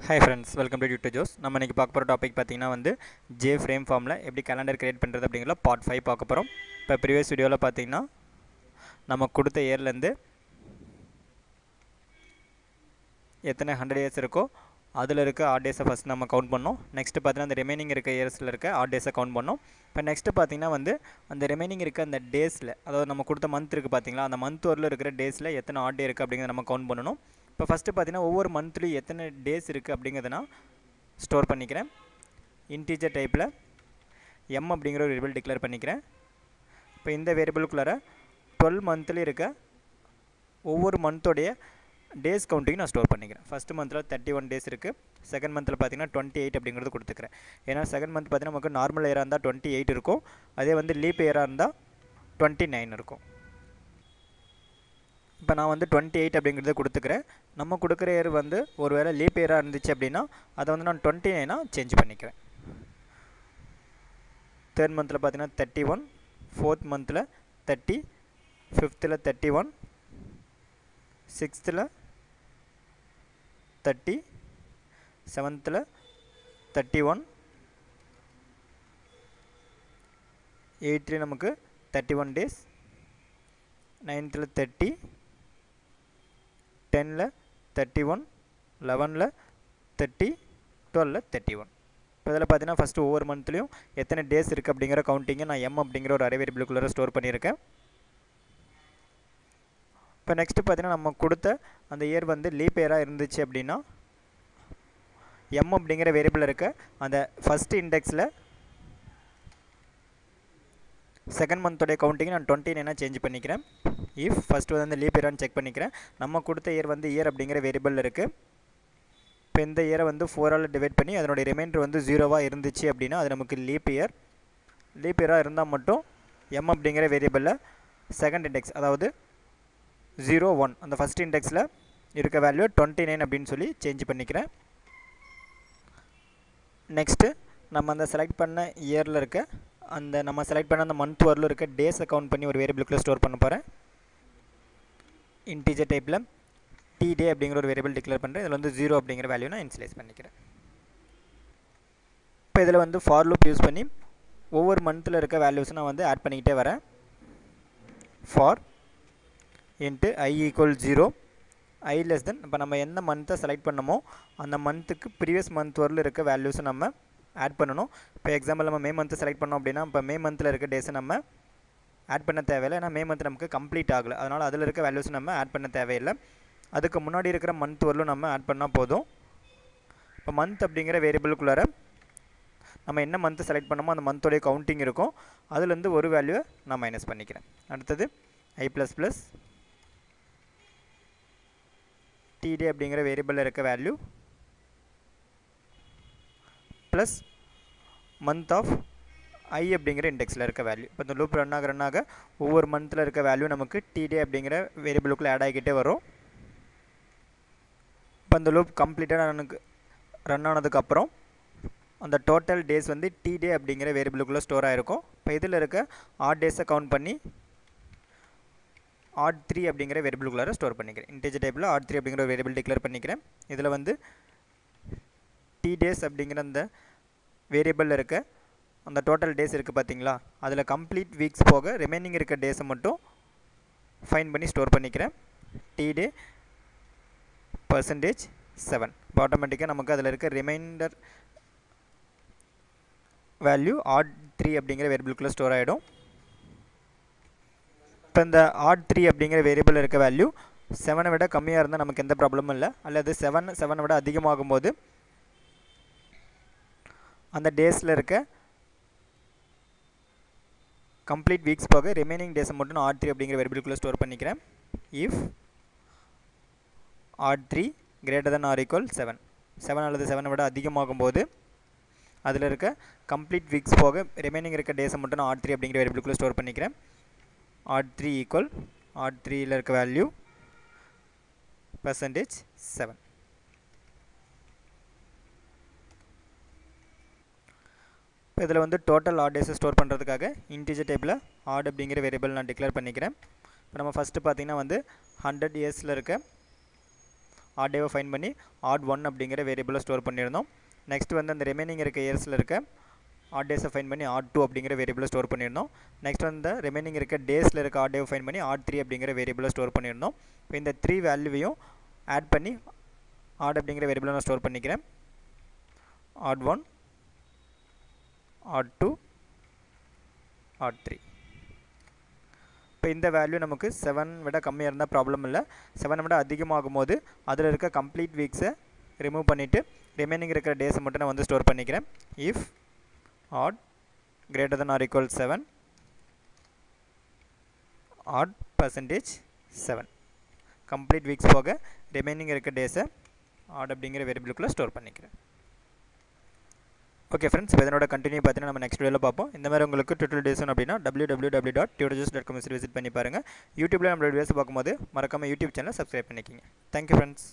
Hi friends, welcome to YouTube ஜோஸ். நம்ம இன்றைக்கி பார்க்க போகிற டாபிக் பார்த்திங்கன்னா வந்து ஜே ஃப்ரேம் ஃபார்மில் எப்படி கேலண்டர் கிரியேட் பண்ணுறது அப்படிங்கிற பார்ட் 5 பார்க்க போகிறோம். இப்போ ப்ரீவியஸ் வீடியோவில் பார்த்திங்கன்னா நம்ம கொடுத்த இயர்லேருந்து எத்தனை 100 இயர்ஸ் இருக்கோ அதில் இருக்க ஆட் டேஸை ஃபஸ்ட் நம்ம கவுண்ட் பண்ணோம். நெக்ஸ்ட்டு பார்த்தீங்கன்னா அந்த ரிமைனிங் இருக்க இயர்ஸில் இருக்க ஆட் டேஸை கவுண்ட் பண்ணோம். இப்போ நெக்ஸ்ட்டு பார்த்திங்கன்னா வந்து அந்த ரிமைனிங் இருக்க அந்த டேஸில், அதாவது நம்ம கொடுத்த மந்த் இருக்குது பார்த்திங்களா, அந்த மந்த் வரல இருக்கிற டேஸில் எத்தனை ஆட் டே இருக்குது அப்படிங்கிறத நம்ம கவுண்ட் பண்ணணும். இப்போ ஃபஸ்ட்டு பார்த்தீங்கன்னா ஒவ்வொரு மந்த்லேயும் எத்தனை டேஸ் இருக்குது அப்படிங்கிறத நான் ஸ்டோர் பண்ணிக்கிறேன். இன்டீஜர் டைப்பில் எம் அப்படிங்கிற ஒரு வேரியபிள் டிக்ளேர் பண்ணிக்கிறேன். இப்போ இந்த வேரியபிளுக்குள்ளார 12 மந்த்லேயும் இருக்க ஒவ்வொரு மந்தோடைய டேஸ் கவுண்டிங் நான் ஸ்டோர் பண்ணிக்கிறேன். ஃபஸ்ட்டு மந்தில் 31 டேஸ் இருக்குது. செகண்ட் மந்தில் பார்த்தீங்கன்னா 28 அப்படிங்கிறது கொடுத்துக்கிறேன். ஏன்னா செகண்ட் மந்த் பார்த்தீங்கன்னா நமக்கு நார்மல் இயராக இருந்தால் 28 இருக்கும், அதே வந்து லீப் இயராக இருந்தால் 29 இருக்கும். இப்போ நான் வந்து 28 அப்படிங்கிறத கொடுத்துக்கிறேன். நம்ம கொடுக்குற இயர் வந்து ஒரு வேளை லீப் இயராக இருந்துச்சு அப்படின்னா அதை வந்து நான் 29 சேஞ்ச் பண்ணிக்கிறேன். தேர்ட் மந்தில் பார்த்தீங்கன்னா 31, ஃபோர்த் மந்தில் 30, ஃபிஃப்த்தில் 31, சிக்ஸ்த்தில் 30, செவன்த்தில் 31, எயித்தில் நமக்கு 31 டேஸ், நைன்த்தில் 30, 10ல் 31, 11ல் 30, 12ல் 31. இப்போ இதில் பார்த்தீங்கன்னா ஃபஸ்ட்டு ஒவ்வொரு மந்த்லேயும் எத்தனை டேஸ் இருக்குது அப்படிங்கிற கவுண்டிங்கை நான் எம் அப்படிங்கிற ஒரு அரே வேரியபிளுக்குள்ளே ஸ்டோர் பண்ணியிருக்கேன். இப்போ நெக்ஸ்ட்டு பார்த்தீங்கன்னா நம்ம கொடுத்த அந்த இயர் வந்து லீப் இயராக இருந்துச்சு அப்படின்னா எம் அப்படிங்கிற வேரியபிள் இருக்க அந்த ஃபஸ்ட்டு இண்டெக்ஸில் செகண்ட் மந்தோடைய கவுண்டிங்கை நான் 29 சேஞ்ச் பண்ணிக்கிறேன். இஃப் ஃபஸ்ட்டு வந்து லீப் இயரான்னு செக் பண்ணிக்கிறேன். நம்ம கொடுத்த இயர் வந்து இயர் அப்படிங்கிற வேரியபிள் இருக்குது. இப்போ இந்த இயரை வந்து 4ஆல் டிவைட் பண்ணி அதனுடைய ரிமைண்டர் வந்து 0வாக இருந்துச்சு அப்படின்னா அது நமக்கு லீப் இயராக இருந்தால் மட்டும் எம் அப்படிங்கிற வேரியபிளில் செகண்ட் இண்டெக்ஸ், அதாவது 01 அந்த ஃபஸ்ட் இண்டெக்ஸில் இருக்க வேல்யூ 29 அப்படின்னு சொல்லி சேஞ்ச் பண்ணிக்கிறேன். நெக்ஸ்ட்டு நம்ம அந்த செலக்ட் பண்ண இயரில் இருக்க அந்த நம்ம செலக்ட் பண்ண அந்த மந்த் வரல இருக்க டேஸை கவுண்ட் பண்ணி ஒரு வேரியபிளுக்குள்ளே ஸ்டோர் பண்ண போகிறேன். இன்டீஜர் டைப்பில் டே அப்படிங்கிற ஒரு வேரியபிள் டிக்ளேர் பண்ணுறேன். இதில் வந்து 0 அப்படிங்கிற வேல்யூ நான் இனிஷியலைஸ் பண்ணிக்கிறேன். இப்போ இதில் வந்து ஃபார் லூப் யூஸ் பண்ணி ஒவ்வொரு மந்தில் இருக்க வேல்யூஸை நான் வந்து ஆட் பண்ணிக்கிட்டே வரேன். For into i = 0, i less than, இப்போ நம்ம எந்த மந்த்தை செலக்ட் பண்ணமோ அந்த மந்த்துக்கு ப்ரீவியஸ் மந்த் வரல இருக்க வேல்யூஸை நம்ம ஆட் பண்ணணும். இப்போ எக்ஸாம்பிள் நம்ம மே மந்த்து செலக்ட் பண்ணோம் அப்படின்னா இப்போ மே மந்தில் இருக்க டேஸை நம்ம ஆட் பண்ண தேவையில்லை. ஏன்னா மே மந்த் நமக்கு கம்ப்ளீட் ஆகலை, அதனால் அதில் இருக்க வேல்யூஸை நம்ம ஆட் பண்ண தேவையில்லை. அதுக்கு முன்னாடி இருக்கிற மந்த் வரலும் நம்ம ஆட் பண்ணால் போதும். இப்போ மந்த் அப்படிங்கிற வேரியபிளுக்குள்ளார நம்ம என்ன மந்த்து செலக்ட் பண்ணமோ அந்த மந்தோடைய கவுண்டிங் இருக்கும், அதுலேருந்து ஒரு வேல்யூவை நான் மைனஸ் பண்ணிக்கிறேன். அடுத்தது i++ td அப்படிங்கிற வேரியபிளில் இருக்க வேல்யூ ப்ளஸ் மந்த் ஆஃப் ஐ அப்படிங்கிற இண்டெக்ஸில் இருக்க வேல்யூ. இப்போ இந்த லூப் ரன் ஆக ஒவ்வொரு மந்தில் இருக்க வேல்யூ நமக்கு td அப்படிங்கிற வேரியபிளுக்குள்ளே ஆட் ஆகிக்கிட்டே வரும். இப்போ அந்த லூப் கம்ப்ளீட்டாக எனக்கு ரன் ஆனதுக்கப்புறம் அந்த டோட்டல் டேஸ் வந்து td அப்படிங்கிற வேரியபிளுக்குள்ளே ஸ்டோர் ஆகிருக்கும். இப்போ இதில் இருக்க ஆட் டேஸை கவுண்ட் பண்ணி odd3 அப்படிங்கிற வேரியபிளுக்குள்ளார ஸ்டோர் பண்ணிக்கிறேன். இன்டீஜர் டைப்பில் odd3 அப்படிங்கிற ஒரு வேரியபிள் டிக்ளேர் பண்ணிக்கிறேன். இதில் வந்து tdays அப்படிங்கிற அந்த வேரியபிளில் இருக்க அந்த டோட்டல் டேஸ் இருக்குது பார்த்தீங்களா, அதில் கம்ப்ளீட் வீக்ஸ் போக ரிமைனிங் இருக்க டேஸை மட்டும் ஃபைன் பண்ணி ஸ்டோர் பண்ணிக்கிறேன். tday %7. இப்போ ஆட்டோமேட்டிக்காக நமக்கு அதில் இருக்க ரிமைண்டர் வேல்யூ odd3 அப்படிங்கிற வேரியபிளுக்குள்ளே ஸ்டோர் ஆகிடும். இப்போ இந்த odd3 அப்படிங்கிற வேரியபிள் இருக்க வேல்யூ 7 விட கம்மியாக இருந்தால் நமக்கு எந்த ப்ராப்ளமும் இல்லை. அல்லது 7 விட அதிகமாகும்போது அந்த டேஸில் இருக்க கம்ப்ளீட் வீக்ஸ் போக ரிமைனிங் டேஸை மட்டும் நான் odd3 அப்படிங்கிற வேரியபிளுக்குள்ளே ஸ்டோர் பண்ணிக்கிறேன். இஃப் odd3 > 7 அல்லது 7 விட அதிகமாகும்போது அதில் இருக்க கம்ப்ளீட் வீக்ஸ் போக ரிமைனிங் இருக்க டேஸை மட்டும் நான் odd3 அப்படிங்கிற வேரியபிளுக்குள்ளே ஸ்டோர் பண்ணிக்கிறேன். odd3 = odd3யில் இருக்க வேல்யூ %7. இப்போ இதில் வந்து டோட்டல் ஆட் டேஸை ஸ்டோர் பண்ணுறதுக்காக இன்டீஜர் டைப்பில் ஆட் அப்படிங்கிற வேரியபிள் நான் டிக்ளேர் பண்ணிக்கிறேன். இப்போ நம்ம ஃபஸ்ட்டு பார்த்திங்கன்னா வந்து 100 இயர்ஸில் இருக்க ஆட் டேவை ஃபைன் பண்ணி ஆட் 1 அப்படிங்கிற வேரியபிளை ஸ்டோர் பண்ணியிருந்தோம். நெக்ஸ்ட் வந்து அந்த ரிமைனிங் இருக்க இயர்ஸில் இருக்க ஆட் டேஸை ஃபைன் பண்ணி ஆட் 2 அப்படிங்கிற வேரியபிளை ஸ்டோர் பண்ணியிருந்தோம். நெக்ஸ்ட் வந்து ரிமைனிங் இருக்க டேஸில் இருக்க ஆட் டேவை ஃபைன் பண்ணி ஆட் 3 அப்படிங்கிற வேரியபிளை ஸ்டோர் பண்ணியிருந்தோம். இப்போ இந்த 3 வேல்யூவையும் ஆட் பண்ணி ஆட் அப்படிங்கிற வேரியபிளை நான் ஸ்டோர் பண்ணிக்கிறேன். Add 1, add 2, add 3. இப்போ இந்த வேல்யூ நமக்கு 7 விட கம்மியாக இருந்தால் ப்ராப்ளம் இல்லை. 7 விட அதிகமாகும் போது அதில் இருக்க கம்ப்ளீட் வீக்ஸை ரிமூவ் பண்ணிவிட்டு ரிமைனிங் இருக்கிற டேஸை மட்டும் நான் வந்து ஸ்டோர் பண்ணிக்கிறேன். If odd greater than or equal 7, odd percentage 7, complete weeks போக ரிமைனிங் இருக்க டேஸை ஆட் அப்படிங்கிற வேரியபிளுக்குள்ளே ஸ்டோர் பண்ணிக்கிறேன். ஓகே ஃப்ரெண்ட்ஸ், இப்போ இதனோட கண்டினியூ பார்த்தீங்கன்னா நம்ம நெக்ஸ்ட் வீடியோவில் பார்ப்போம். இந்த மாதிரி உங்களுக்கு டுட்டோரியல் டேஸ் அப்படின்னா www.tutorjus.com விசிட் பண்ணி பாருங்கள். யூடியூப்பில் நம்மளோட வீடியோஸ் பார்க்கும்போது மறக்காமல் யூடியூப் சேனலை சப்ஸ்கிரைப் பண்ணிக்கிங்க. Thank you friends.